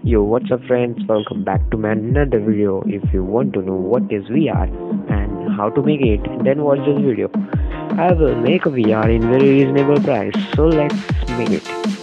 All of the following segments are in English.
Yo, what's up friends? Welcome back to my another video. If you want to know what is VR and how to make it, then watch this video. I will make a VR in very reasonable price, so let's make it.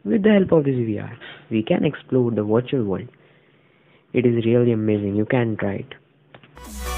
With the help of this VR, we can explore the virtual world. It is really amazing. You can try it.